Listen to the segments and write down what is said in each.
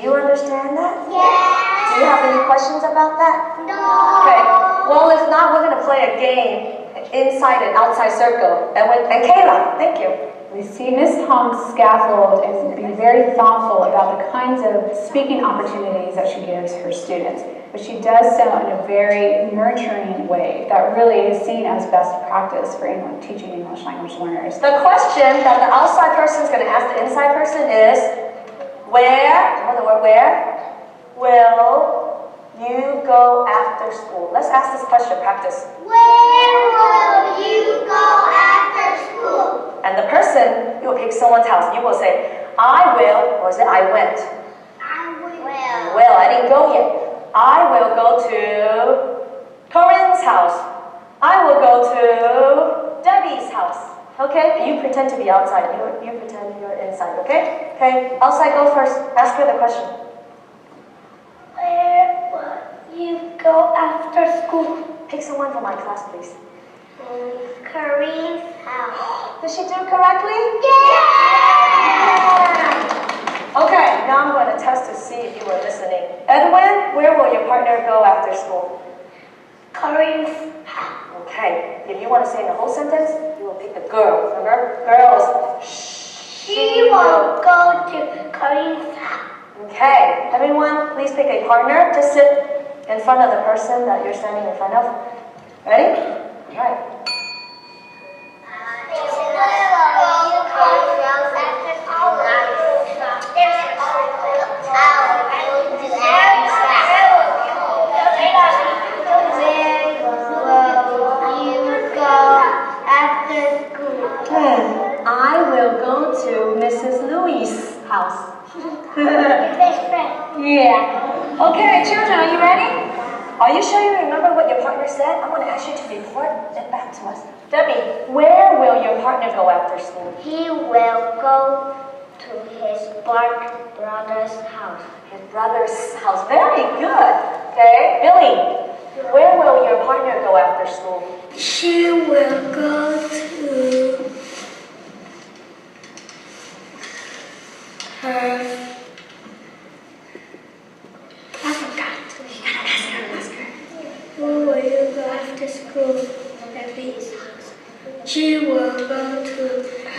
you understand that? Yes. Do you have any questions about that? No. Okay. Well, if not, we're going to play a game, inside and outside circle. And Kayla, thank you. We see Ms. Hong's scaffold is being very thoughtful about the kinds of speaking opportunities that she gives her students. But she does so in a very nurturing way that really is seen as best practice for teaching English language learners. The question that the outside person is going to ask the inside person is, where will you go after school? Let's ask this question, practice. Where will you go after school? And the person, you will pick someone's house. You will say, I will, or is it I went? I will. Well, I didn't go yet. I will go to Corinne's house. I will go to Debbie's house. Okay? You pretend to be outside. You pretend you're inside. Okay? Okay. Outside, go first. Ask her the question. Where will you go after school? Pick someone from my class, please. Corinne's house. Did she do it correctly? Yeah! Okay, now I'm going to test to see if you were listening. Edwin, where will your partner go after school? Corinne's house. Okay, if you want to say in the whole sentence, you will pick the girl. Remember? Girls. She will go to Corinne's house. Okay, everyone, please pick a partner. Just sit in front of the person that you're standing in front of. Ready? All right. I will go to Mrs. Louis' house. Your best friend. Yeah. Okay, children, are you ready? Are you sure you remember what your partner said? I'm going to ask you to report it back to us. Debbie, where will your partner go after school? He will go to his brother's house. His brother's house. Very good. Okay, Billy, where will your partner go after school? She will go to her. I forgot. You gotta ask her. Where will you go after school? Debbie's house. She will go to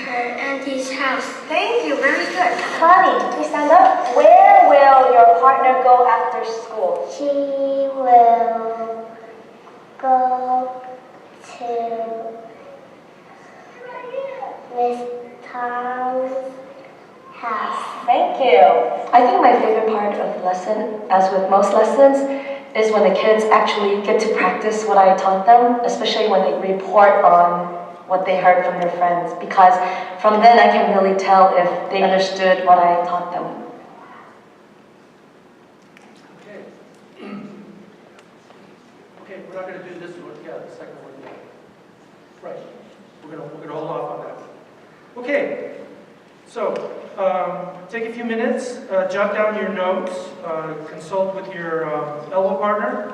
her auntie's house. Thank you. Very good. Connie, please stand up. Where will your partner go after school? She will go to Miss Tom's house. Thank you. I think my favorite part of the lesson, as with most lessons, is when the kids actually get to practice what I taught them, especially when they report on what they heard from their friends, because from then I can really tell if they understood what I taught them. Okay, we're not going to do this one yet, the second one yet. Right, we're going to hold off on that. Okay, so take a few minutes, jot down your notes, consult with your elbow partner.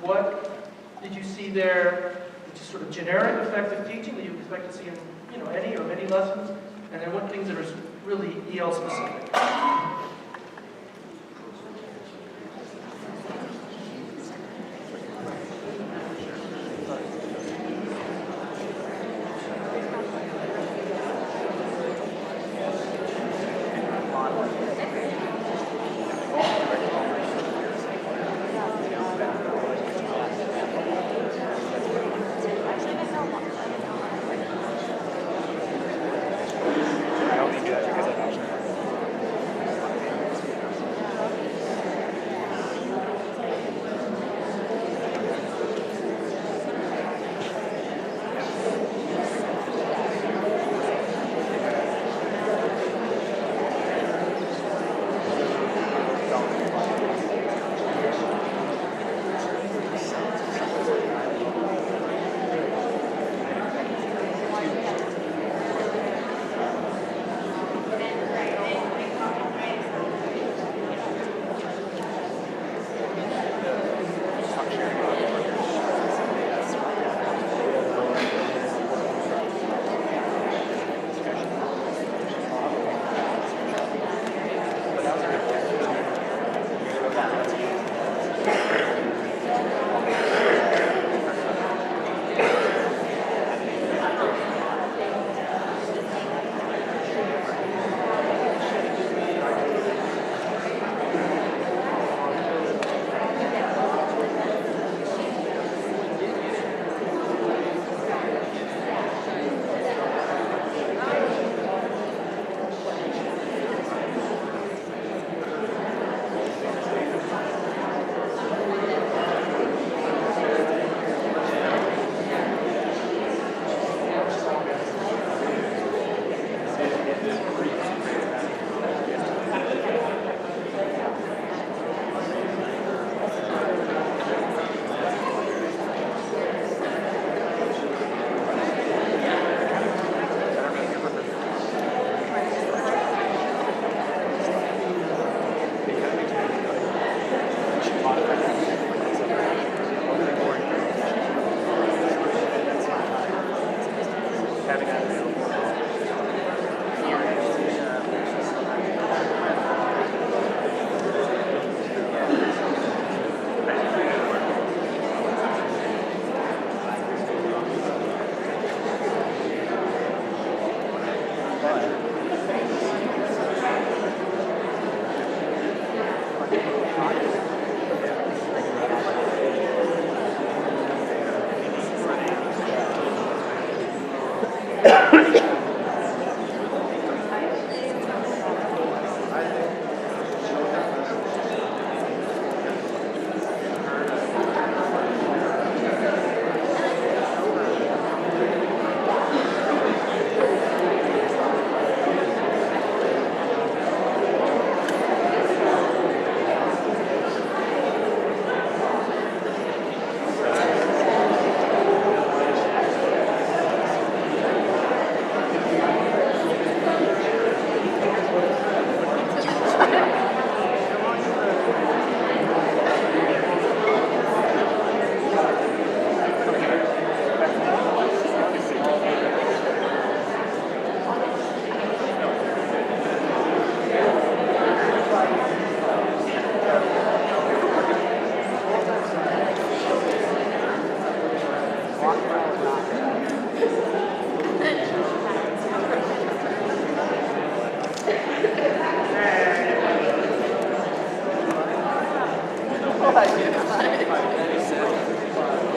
What did you see there? Just sort of generic effective teaching that you expect to see in any or many lessons, and then what things that are really EL specific.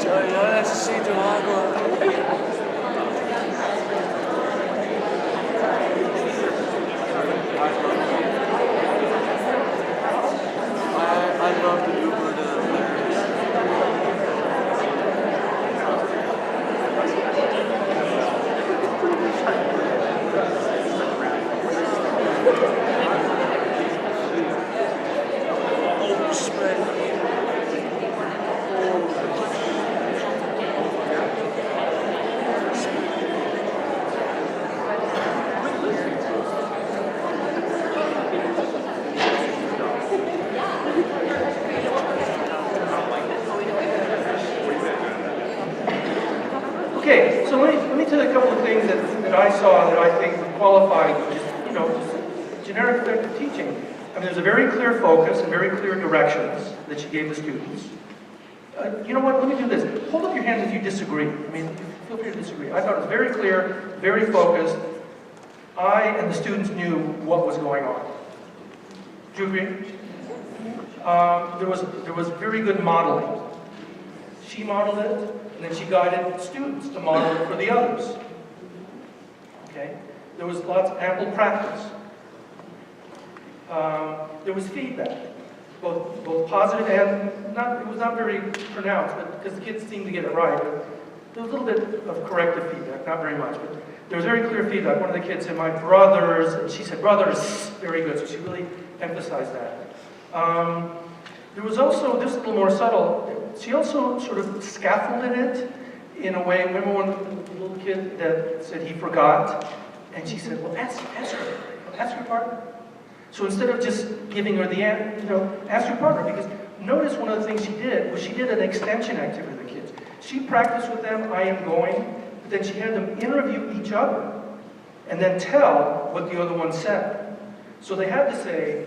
Yo necesito agua. I love the Uber to Paris. Okay, so let me tell you a couple of things that I saw that I think would qualify, just generic effective teaching. I mean, there's a very clear focus and very clear directions that she gave the students. You know what, let me do this. Hold up your hands if you disagree. I mean, feel free to disagree. I thought it was very clear, very focused. I and the students knew what was going on. Do you agree? There was very good modeling. She modeled it, and then she guided students to model it for the others. Okay? There was ample practice. There was feedback, both positive and it was not very pronounced, but because the kids seemed to get it right. There was a little bit of corrective feedback, not very much, but there was very clear feedback. One of the kids said, "My brothers," and she said, "Brothers," very good, so she really emphasized that. There was also, this is a little more subtle, she also sort of scaffolded it in a way. Remember one little kid that said he forgot, and she said, "Well, ask your partner." So instead of just giving her the answer, ask your partner, because notice one of the things she did was she did an extension activity with the kids. She practiced with them, "I am going," but then she had them interview each other and then tell what the other one said. So they had to say,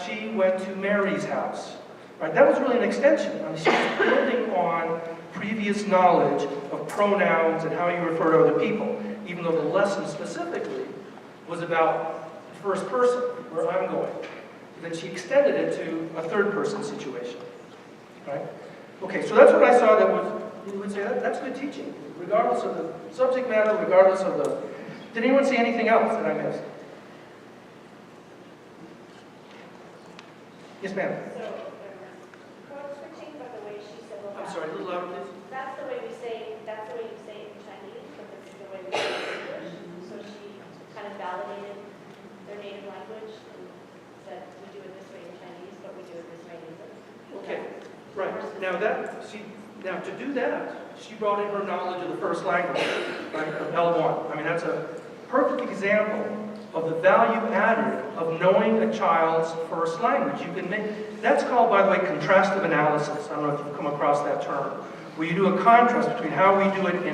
"She went to Mary's house." Right? That was really an extension. I mean, she was building on previous knowledge of pronouns and how you refer to other people, even though the lesson specifically was about the first person, where I'm going. But then she extended it to a third person situation. Right? Okay, so that's what I saw that was, you would say, that's good teaching, regardless of the subject matter, regardless of the... Did anyone see anything else that I missed? Yes, ma'am. I'm sorry, a little louder, please. That's the way you say it in Chinese, but this is the way we say it in English. So she kind of validated their native language and said, we do it this way in Chinese, but we do it this way in English. Okay, right. Now to do that, she brought in her knowledge of the first language, right, of L1. I mean, that's a perfect example of the value added of knowing a child's first language. You can make, that's called, by the way, contrastive analysis. I don't know if you've come across that term, where you do a contrast between how we do it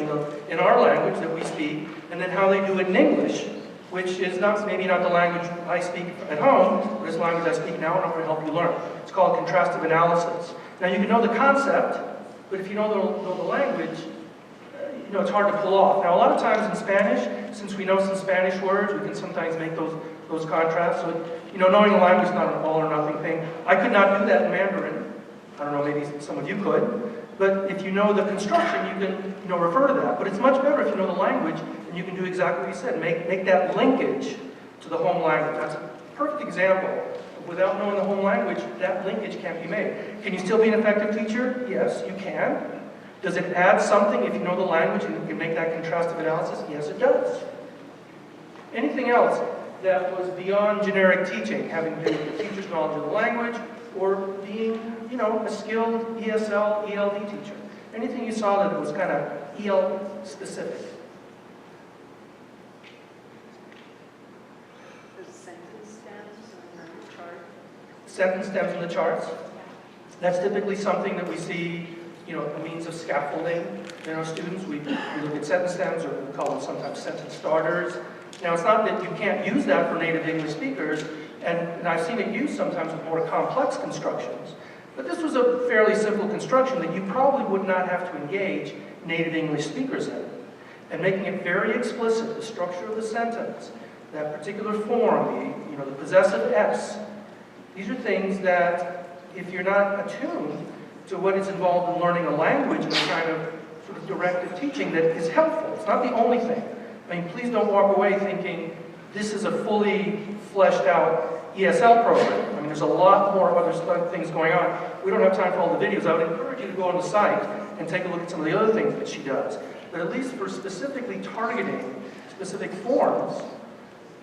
in our language that we speak, and then how they do it in English, which is maybe not the language I speak at home, but it's the language I speak now, and I'm going to help you learn. It's called contrastive analysis. Now, you can know the concept, but if you don't know the language, it's hard to pull off. Now, a lot of times in Spanish, since we know some Spanish words, we can sometimes make those contrasts. So, knowing the language is not an all or nothing thing. I could not do that in Mandarin. I don't know, maybe some of you could. But if you know the construction, you can, refer to that. But it's much better if you know the language, and you can do exactly what you said. Make that linkage to the home language. That's a perfect example. Without knowing the home language, that linkage can't be made. Can you still be an effective teacher? Yes, you can. Does it add something if you know the language and you can make that contrastive analysis? Yes, it does. Anything else that was beyond generic teaching, having to do with the teacher's knowledge of the language, or being, a skilled ESL, ELD teacher? Anything you saw that was kind of EL specific? The sentence stems on the chart. Sentence stems in the charts. That's typically something that we see, a means of scaffolding in our students. We look at sentence stems, or we call them sometimes sentence starters. Now, it's not that you can't use that for native English speakers, and I've seen it used sometimes with more complex constructions. But this was a fairly simple construction that you probably would not have to engage native English speakers in. And making it very explicit, the structure of the sentence, that particular form, the possessive S, these are things that, if you're not attuned to what is involved in learning a language and the kind of sort of directed teaching that is helpful. It's not the only thing. I mean, please don't walk away thinking this is a fully fleshed out ESL program. I mean, there's a lot more other things going on. We don't have time for all the videos. I would encourage you to go on the site and take a look at some of the other things that she does. But at least for specifically targeting specific forms,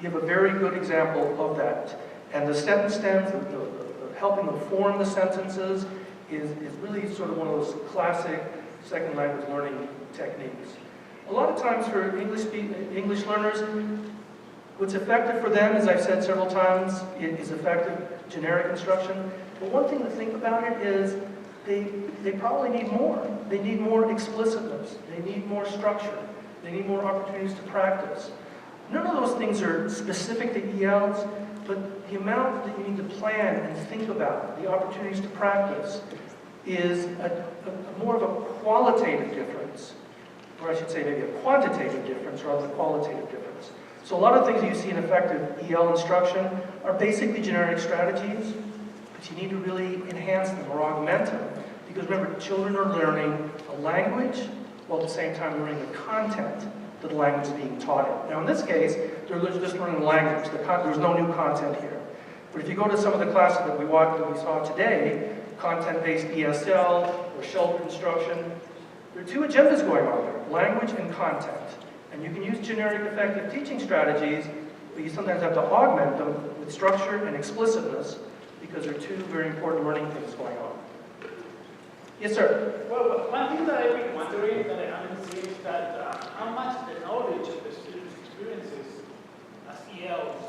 you have a very good example of that. And the sentence stems, the helping them form the sentences is really sort of one of those classic second language learning techniques. A lot of times for English learners, what's effective for them, as I've said several times, is effective generic instruction. But one thing to think about it is they probably need more. They need more explicitness. They need more structure. They need more opportunities to practice. None of those things are specific to ELs, but the amount that you need to plan and think about, the opportunities to practice, is more of a qualitative difference, or I should say maybe a quantitative difference rather than a qualitative difference. So a lot of things that you see in effective EL instruction are basically generic strategies, but you need to really enhance them or augment them. Because remember, children are learning a language while at the same time learning the content that the language is being taught in. Now in this case, they're just learning the language. There's no new content here. But if you go to some of the classes that we saw today, content-based ESL or sheltered instruction, there are two agendas going on there, language and content. And you can use generic effective teaching strategies, but you sometimes have to augment them with structure and explicitness because there are two very important learning things going on. Yes, sir? Well, one thing that I've been wondering that I haven't seen is that how much the knowledge of the students' experiences as ELs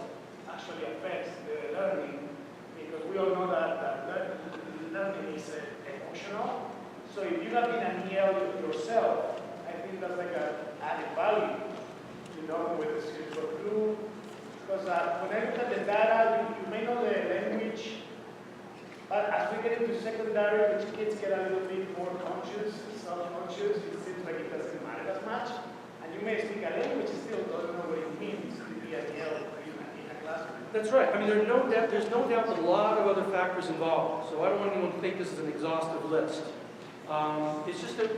actually affects the learning, because we all know that learning is emotional. So if you have been an EL yourself, I think that's like an added value to know with the students go through. Because when I look at the data, you may know the language, but as we get into secondary, which kids get a little bit more conscious, self-conscious, it seems like it doesn't matter as much. And you may speak a language, still don't know what it means to be an EL in a classroom. That's right. I mean, there's no doubt that a lot of other factors involved. So I don't want anyone to think this is an exhaustive list. It's just that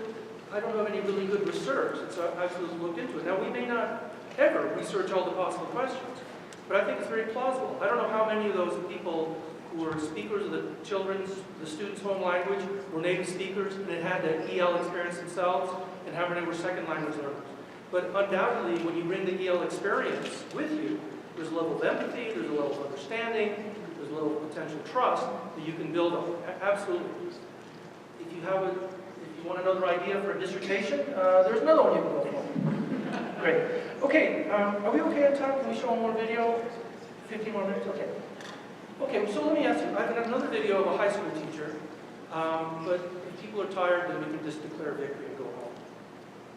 I don't have any really good research. So I've looked into it. Now, we may not ever research all the possible questions, but I think it's very plausible. I don't know how many of those people who were speakers of the students' home language were native speakers and had had the EL experience themselves, and how many were second language learners. But undoubtedly, when you bring the EL experience with you, there's a level of empathy, there's a level of understanding, there's a level of potential trust that you can build on. Absolutely. If you want another idea for a dissertation, there's another one you can go for. Great. Okay, are we okay on time? Can we show one more video? 15 more minutes? Okay. Okay, so let me ask you, I've got another video of a high school teacher, but if people are tired, then we can just declare victory and go home.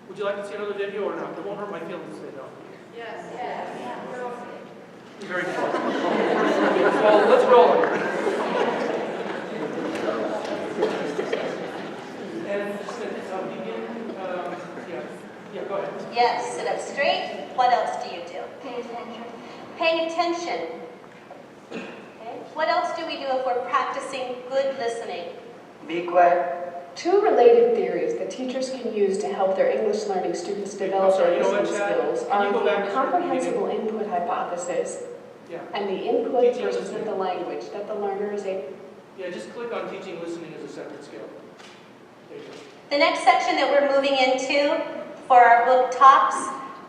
Would you like to see another video or not? It won't hurt my feelings to say no. Yes. Yes. Very good. So let's roll it. And begin, yeah, go ahead. Yes, sit up straight. What else do you do? Pay attention. Paying attention. Okay. What else do we do if we're practicing good listening? Be quiet. Two related theories that teachers can use to help their English learning students develop their listening skills are the comprehensible input hypothesis and the input versus the language that the learner is able. Yeah, just click on teaching listening as a separate skill. There you go. The next section that we're moving into for our book talks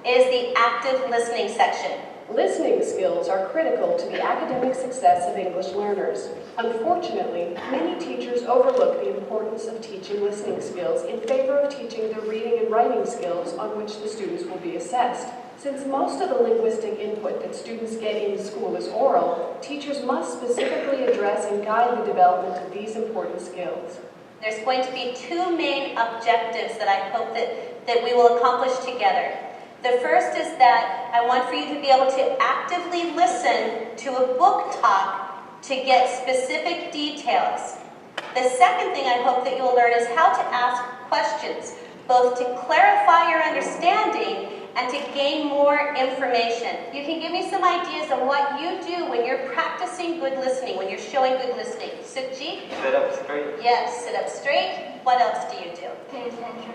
is the active listening section. Listening skills are critical to the academic success of English learners. Unfortunately, many teachers overlook the importance of teaching listening skills in favor of teaching the reading and writing skills on which the students will be assessed. Since most of the linguistic input that students get in school is oral, teachers must specifically address and guide the development of these important skills. There's going to be two main objectives that I hope that we will accomplish together. The first is that I want for you to be able to actively listen to a book talk to get specific details. The second thing I hope that you'll learn is how to ask questions, both to clarify your understanding and to gain more information. You can give me some ideas on what you do when you're practicing good listening, when you're showing good listening. Sukhjit? Sit up straight. Yes, sit up straight. What else do you do? Pay attention.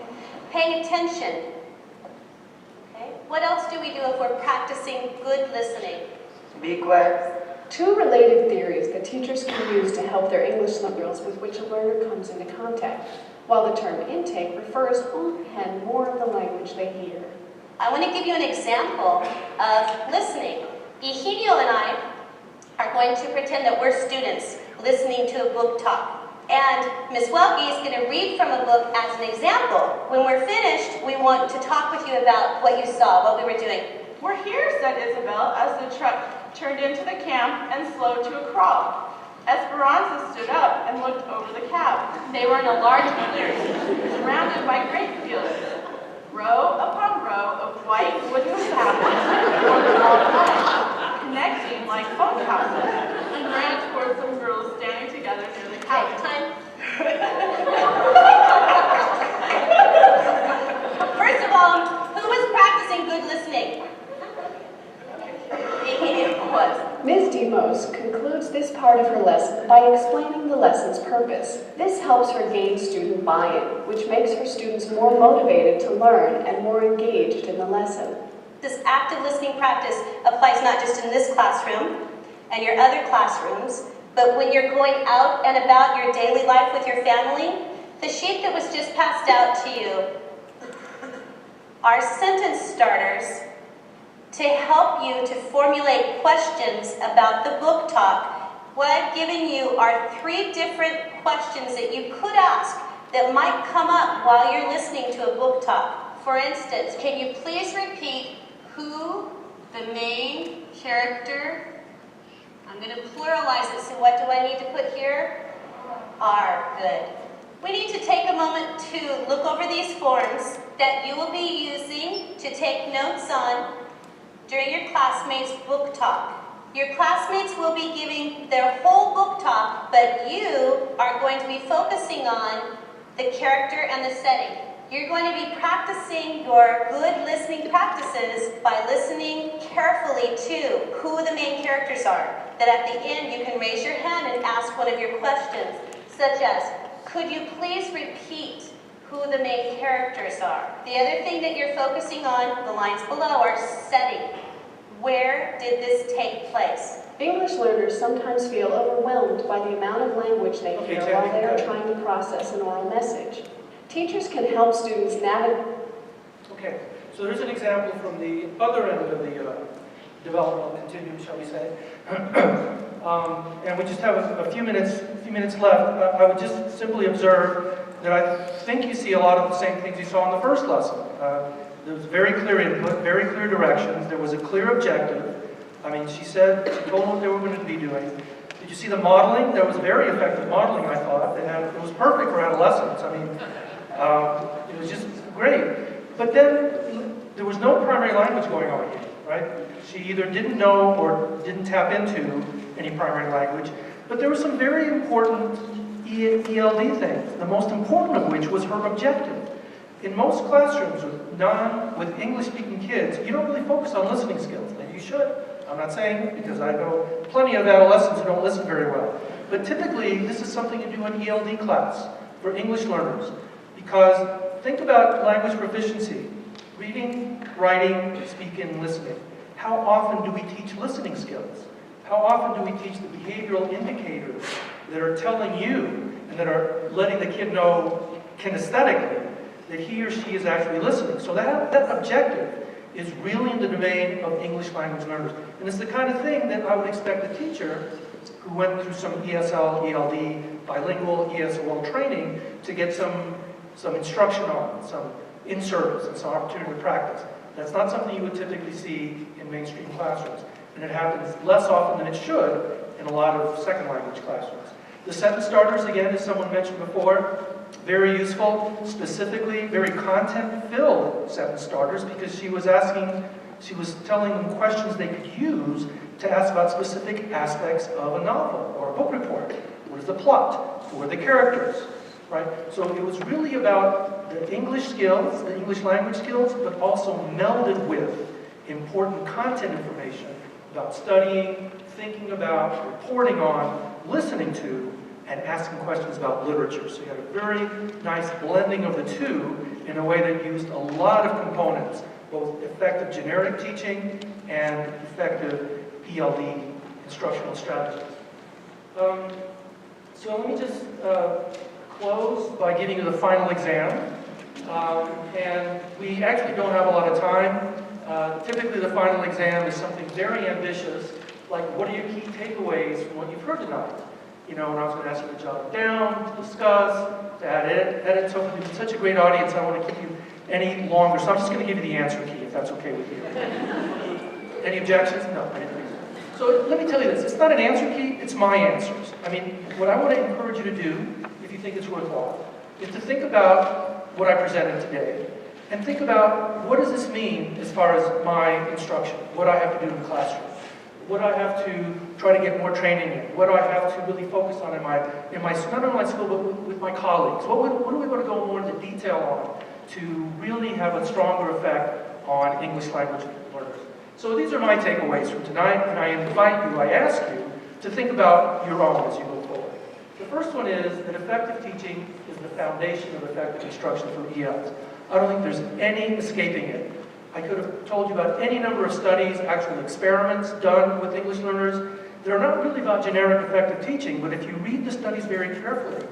Paying attention. Okay. What else do we do if we're practicing good listening? Be quiet. Two related theories that teachers can use to help their English learners with which a learner comes into contact, while the term intake refers and more of the language they hear. I want to give you an example of listening. Eugenio and I are going to pretend that we're students listening to a book talk. And Ms. Welke is going to read from a book as an example. When we're finished, we want to talk with you about what you saw, what we were doing. We're here, said Isabel, as the truck turned into the camp and slowed to a crawl. Esperanza stood up and looked over the cab. They were in a large clearing, surrounded by grape fields. Row upon row of white wooden cabins formed all line, connecting like phone houses, and ran towards some girls standing together near the cabin. Time. First of all, who was practicing good listening? It was. Ms. Demos concludes this part of her lesson by explaining the lesson's purpose. This helps her gain student buy-in, which makes her students more motivated to learn and more engaged in the lesson. This active listening practice applies not just in this classroom and your other classrooms, but when you're going out and about your daily life with your family. The sheet that was just passed out to you are sentence starters to help you to formulate questions about the book talk. What I've given you are 3 different questions that you could ask that might come up while you're listening to a book talk. For instance, can you please repeat who the main character, I'm going to pluralize it, so what do I need to put here? Are. Good. We need to take a moment to look over these forms that you will be using to take notes on during your classmates' book talk. Your classmates will be giving their whole book talk, but you are going to be focusing on the character and the setting. You're going to be practicing your good listening practices by listening carefully to who the main characters are. That at the end you can raise your hand and ask one of your questions, such as, could you please repeat who the main characters are? The other thing that you're focusing on, the lines below, are setting. Where did this take place? English learners sometimes feel overwhelmed by the amount of language they hear while they are trying to process an oral message. Teachers can help students navigate. Okay, so there's an example from the other end of the developmental continuum, shall we say. And we just have a few minutes left. I would just simply observe that I think you see a lot of the same things you saw in the first lesson. There was very clear input, very clear directions. There was a clear objective. I mean, she told them what they were going to be doing. Did you see the modeling? There was very effective modeling, I thought. It was perfect for adolescents. I mean, it was just great. But then there was no primary language going on here, right? She either didn't know or didn't tap into any primary language. But there were some very important ELD things, the most important of which was her objective. In most classrooms with English-speaking kids, you don't really focus on listening skills. Maybe you should. I'm not saying, because I know plenty of adolescents who don't listen very well. But typically, this is something you do in ELD class for English learners. Because think about language proficiency. Reading, writing, speaking, listening. How often do we teach listening skills? How often do we teach the behavioral indicators that are telling you and that are letting the kid know kinesthetically that he or she is actually listening? So that objective is really in the domain of English language learners. And it's the kind of thing that I would expect a teacher who went through some ESL, ELD, bilingual, ESOL training to get some instruction on, some in-service, and some opportunity to practice. That's not something you would typically see in mainstream classrooms. And it happens less often than it should in a lot of second language classrooms. The sentence starters, again, as someone mentioned before, very useful, specifically very content-filled sentence starters, because she was telling them questions they could use to ask about specific aspects of a novel or a book report. What is the plot? Who are the characters? right? So it was really about the English skills, the English language skills, but also melded with important content information about studying, thinking about, reporting on, listening to, and asking questions about literature. So you had a very nice blending of the two in a way that used a lot of components, both effective generic teaching and effective ELD instructional strategies. So let me just close by giving you the final exam. And we actually don't have a lot of time. Typically the final exam is something very ambitious, like what are your key takeaways from what you've heard tonight? You know, and I was going to ask you to jot it down, to discuss, to edit. So it's such a great audience, I don't want to keep you any longer. So I'm just going to give you the answer key, if that's okay with you. Any objections? No, I didn't think so. So let me tell you this, it's not an answer key, it's my answers. I mean, what I want to encourage you to do, if you think it's worthwhile, is to think about what I presented today, and think about what does this mean as far as my instruction, what I have to do in the classroom. What I have to try to get more training in, what do I have to really focus on in my not only my school, but with my colleagues. What do we want to go more into detail on to really have a stronger effect on English language learners? So these are my takeaways from tonight, and I invite you, I ask you, to think about your own as you go forward. The first one is that effective teaching is the foundation of effective instruction for ELs. I don't think there's any escaping it. I could have told you about any number of studies, actual experiments done with English learners. They're not really about generic effective teaching, but if you read the studies very carefully,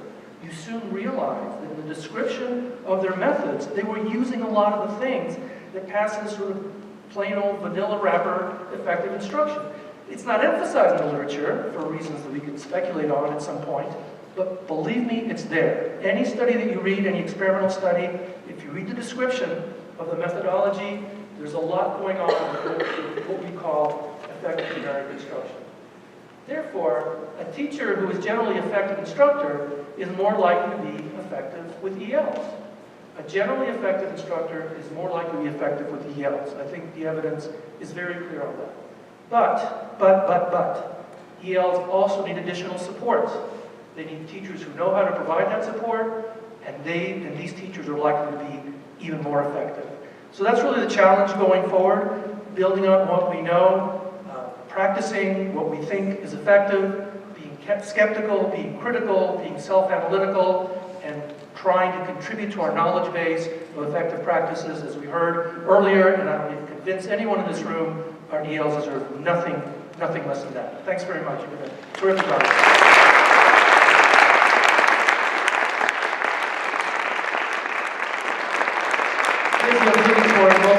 you soon realize that in the description of their methods, they were using a lot of the things that pass as sort of plain old vanilla wrapper effective instruction. It's not emphasized in the literature for reasons that we could speculate on at some point, but believe me, it's there. Any study that you read, any experimental study, if you read the description of the methodology, there's a lot going on with what we call effective generic instruction. Therefore, a teacher who is generally effective instructor is more likely to be effective with ELs. A generally effective instructor is more likely to be effective with ELs. I think the evidence is very clear on that. But, ELs also need additional support. They need teachers who know how to provide that support, and these teachers are likely to be even more effective. So that's really the challenge going forward, building on what we know, practicing what we think is effective, being skeptical, being critical, being self-analytical, and trying to contribute to our knowledge base of effective practices, as we heard earlier, and I don't need to convince anyone in this room, our ELs deserve nothing less than that. Thanks very much. You've been a terrific job. Here's the